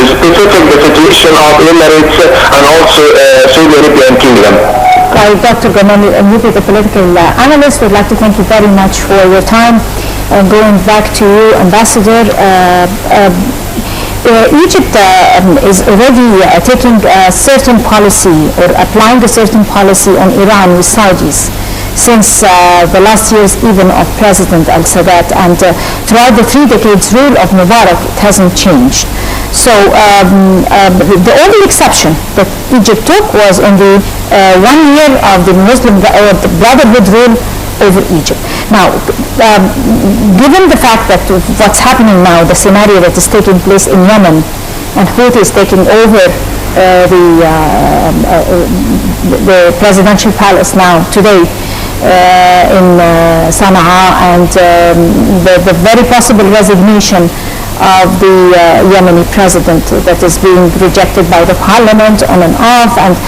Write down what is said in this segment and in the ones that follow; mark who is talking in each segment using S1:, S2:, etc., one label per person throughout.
S1: specific the situation of Emirates and also Saudi Arabian Kingdom.
S2: Dr. Gamali, you the political analyst, would like to thank you very much for your time. Going back to you, Ambassador, Egypt is already taking a certain policy or applying a certain policy on Iran with Saudis since the last years even of President al-Sadat, and throughout the 3 decades rule of Mubarak it hasn't changed. So the only exception that Egypt took was in the 1 year of the Muslim Brotherhood rule over Egypt. Now, given the fact that what's happening now, the scenario that is taking place in Yemen, and Houthi is taking over the presidential palace now today in Sana'a, and the very possible resignation of the Yemeni president that is being rejected by the parliament on and off, and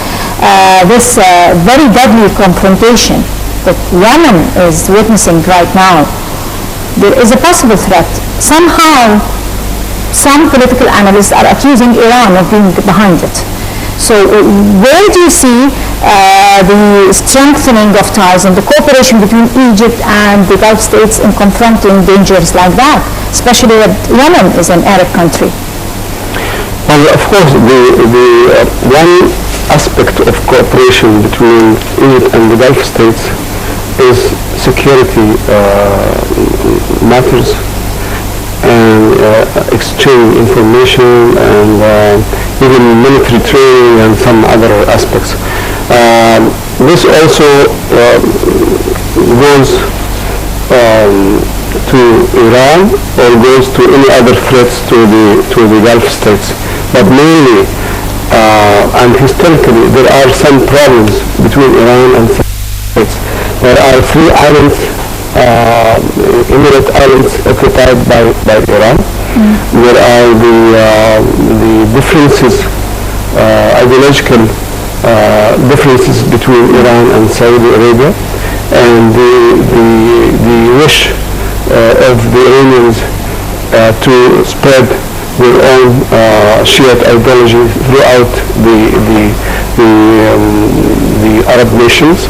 S2: this very deadly confrontation that Yemen is witnessing right now, there is a possible threat. Somehow, some political analysts are accusing Iran of being behind it. So where do you see the strengthening of ties and the cooperation between Egypt and the Gulf states in confronting dangers like that, especially that Yemen is an Arab country?
S3: Well, of course, the one aspect of cooperation between Egypt and the Gulf states is security matters and exchange information and even military training and some other aspects. This also goes to Iran or goes to any other threats to the Gulf states. But mainly and historically there are some problems between Iran and some states. There are 3 islands, Emirate Islands, occupied by Iran. There are the differences, ideological differences between Iran and Saudi Arabia, and the wish of the Iranians to spread their own Shiite ideology throughout the Arab nations,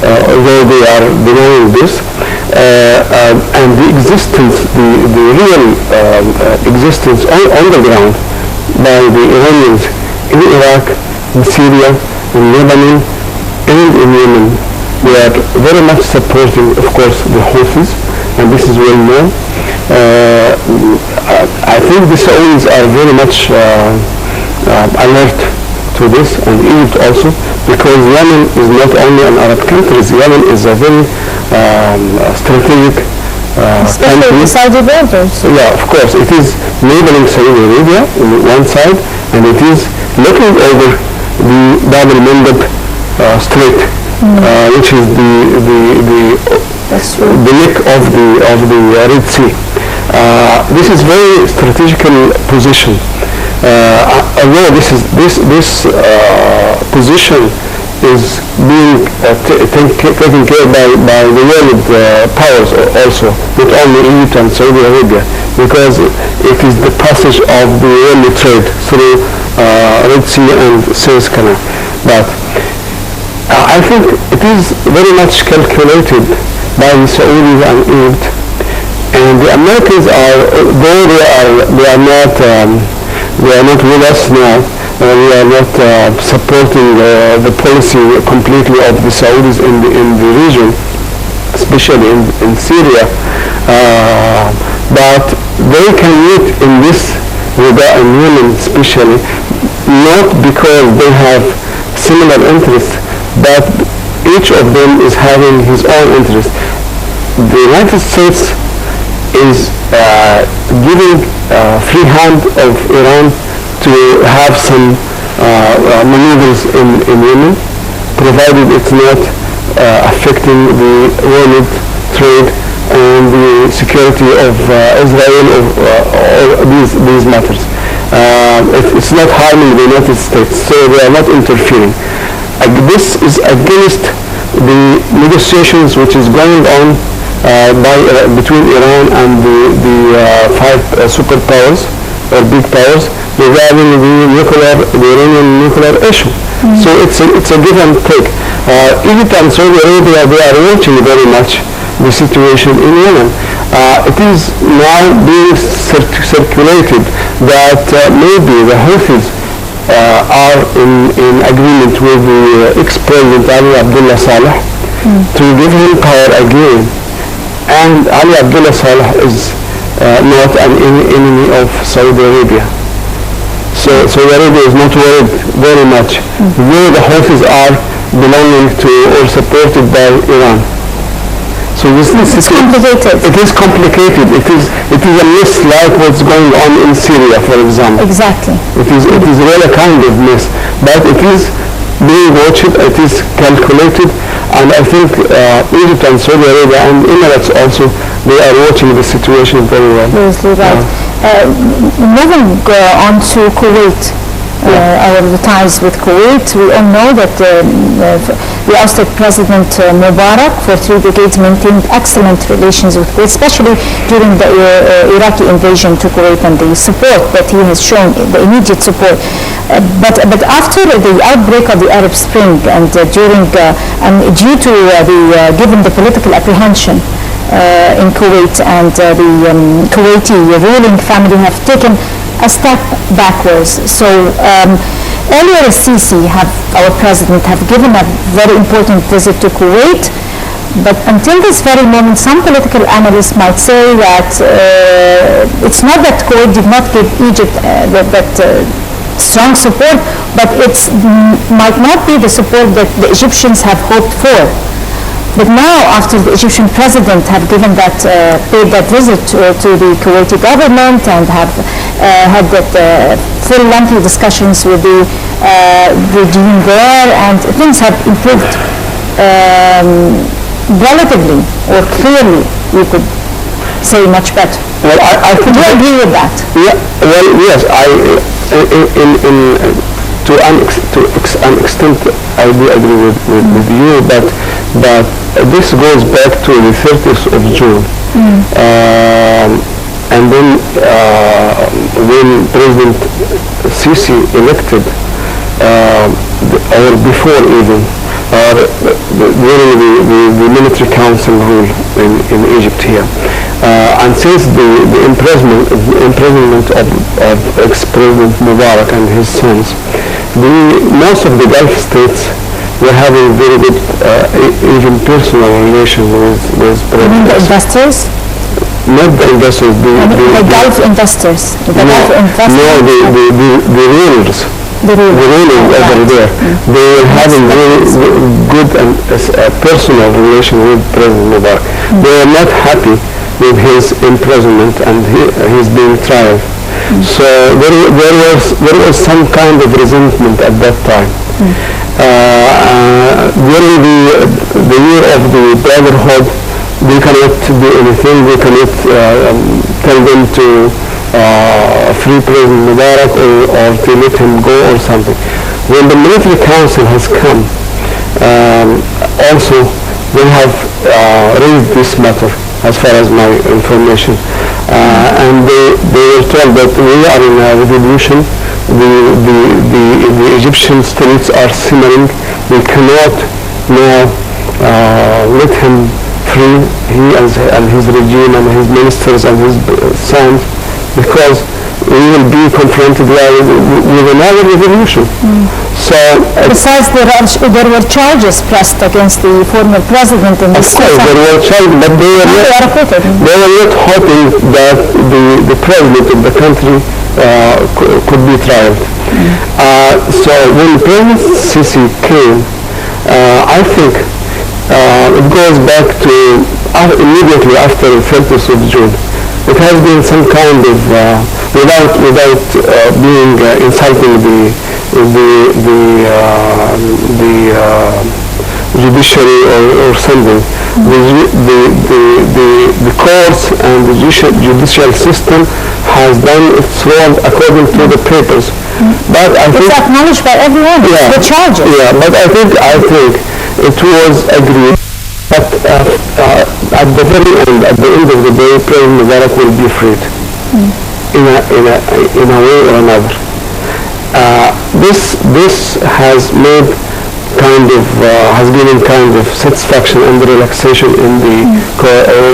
S3: although they are denying this, and the existence, the real existence on the ground by the Iranians in Iraq, in Syria, in Lebanon, and in Yemen. They are very much supporting, of course, the Houthis, and this is well known. I think the Saudis are very much alert to this, and Egypt also, because Yemen is not only an Arab country. Yemen is a very strategic
S2: especially
S3: country.
S2: the Saudi borders.
S3: Yeah, of course. It is neighboring Saudi Arabia on one side, and it is looking over the Bab al-Mandab Strait, which is the neck of the Red Sea. This is very strategical position. Although this position is being taken care by the world powers also, not only Egypt and Saudi Arabia, because it is the passage of the world trade through Red Sea and Suez Canal. But I think it is very much calculated by the Saudis and Egypt, and the Americans are, though they are not with us now. We are not supporting the policy completely of the Saudis in the region, especially in Syria. But they can meet in this regard, in Yemen especially, not because they have similar interests, but each of them is having his own interest. The United States is giving free hand of Iran to have some maneuvers in Yemen, provided it's not affecting the world trade and the security of Israel or these matters. It's not harming the United States, so they are not interfering. This is against the negotiations which is going on between Iran and the 5 superpowers, or big powers regarding the Iranian nuclear issue. So it's a give and take. Egypt and Saudi Arabia, they are watching very much the situation in Yemen. It is now being circulated that maybe the Houthis are in agreement with the ex-president Ali Abdullah Saleh to give him power again. And Ali Abdullah Saleh is not an enemy of Saudi Arabia. So Saudi Arabia is not worried very much. Though the Houthis are belonging to or supported by Iran. So this is
S2: complicated.
S3: It is complicated. It is a mess like what's going on in Syria, for example.
S2: Exactly.
S3: It is really a kind of mess, but it is being watched. It is calculated, and I think Egypt and Saudi Arabia and Emirates also, they are watching the situation very well.
S2: Absolutely right. Moving on to Kuwait. Our ties with Kuwait. We all know that the ousted President Mubarak for 3 decades maintained excellent relations with Kuwait, especially during the Iraqi invasion to Kuwait and the support that he has shown, the immediate support. But after the outbreak of the Arab Spring and due to given the political apprehension in Kuwait, and the Kuwaiti ruling family have taken a step backwards. So earlier Sisi, our president, have given a very important visit to Kuwait, but until this very moment some political analysts might say that it's not that Kuwait did not give Egypt that strong support, but it might not be the support that the Egyptians have hoped for. But now, after the Egyptian president have given that, paid that visit to the Kuwaiti government and have had that full lengthy discussions with the regime there, and things have improved relatively or clearly, you could say, much better.
S3: Well, I think.
S2: Do you agree with that?
S3: Yeah. Well, yes. To an extent, I do agree with you, but this goes back to the 30th of June. And then when President Sisi elected, or before even, during the military council rule in Egypt here. And since the imprisonment of ex-President Mubarak and his sons, most of the Gulf states were having very good, even personal relations with President.
S2: You mean the investors?
S3: Not the investors.
S2: The Gulf investors. The
S3: rulers. The rulers over there. They were having very good and personal relation with President Mubarak. They were not happy with his imprisonment and his being tried. So there was some kind of resentment at that time. During the year of the Brotherhood, they cannot do anything. They cannot tell them to free President Mubarak or to let him go or something. When the military council has come, also they have raised this matter as far as my information. And they were told that we are in a revolution. The Egyptian streets are simmering. We cannot now let him free, he and his regime and his ministers and his sons, because we will be confronted with another revolution. So,
S2: besides, there were charges pressed against the former president in this case.
S3: Of course, there were charges, but they were not hoping that the president of the country could be tried. So when President Sisi came, I think it goes back to immediately after the 30th of June. It has been some kind of, without being insulting the judiciary or something, the courts and the judicial system has done its role according to the papers. But I think
S2: it's acknowledged by everyone.
S3: Yeah,
S2: the charges.
S3: Yeah, but I think it was agreed. But at the very end, at the end of the day, President Mubarak will be freed. in a way or another. This has made has given kind of satisfaction and relaxation in the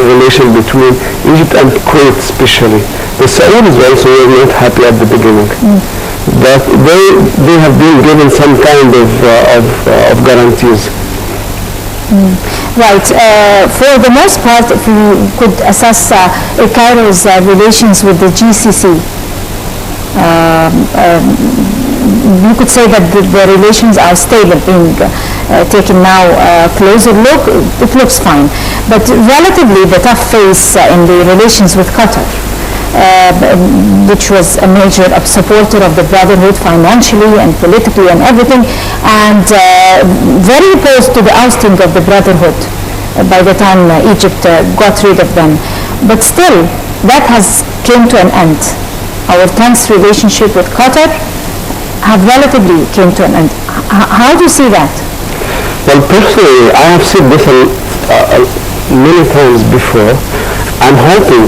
S3: relation between Egypt and Kuwait especially. The Saudis also were not happy at the beginning, but they have been given some kind of guarantees.
S2: Right. For the most part, if we could assess Cairo's relations with the GCC, you could say that the relations are stable, being taken now a closer look, it looks fine. But relatively the tough phase in the relations with Qatar, which was a major supporter of the Brotherhood financially and politically and everything, and very opposed to the ousting of the Brotherhood by the time Egypt got rid of them. But still, that has came to an end. Our tense relationship with Qatar have relatively came to an end. How do you see that?
S3: Well, personally, I have said this many times before. I'm hoping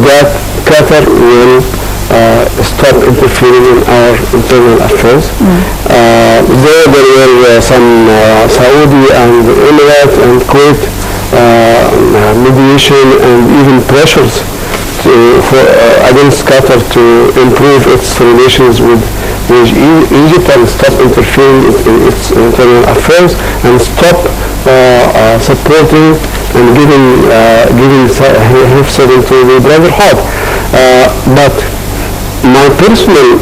S3: that Qatar will stop interfering in our internal affairs. There were some Saudi and Emirates and Kuwait mediation and even pressures against Qatar to improve its relations with Egypt and stop interfering in its internal affairs and stop supporting and giving himself to the Brotherhood. But my personal